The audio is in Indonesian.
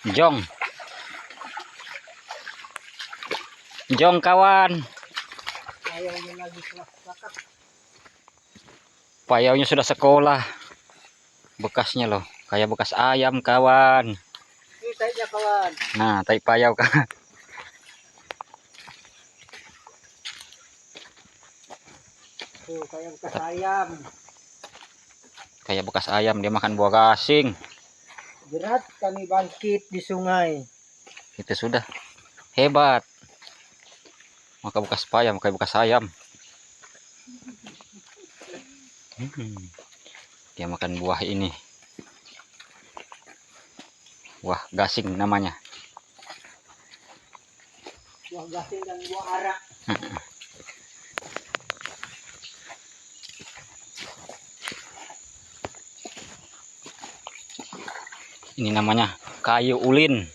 Jong. Jong kawan. Payawnya lagi kelas. Payaunya sudah sekolah. Bekasnya loh, kayak bekas ayam kawan. Ini taiknya kawan. Nah, tai payau kan. Tuh kayak bekas ayam. Kayak bekas ayam, dia makan buah gasing. Berat kami bangkit di sungai. Itu sudah hebat. Maka bekas payam, kayak bekas ayam. Dia makan buah ini. Buah gasing namanya. Buah gasing dan buah arak. Ini namanya kayu ulin.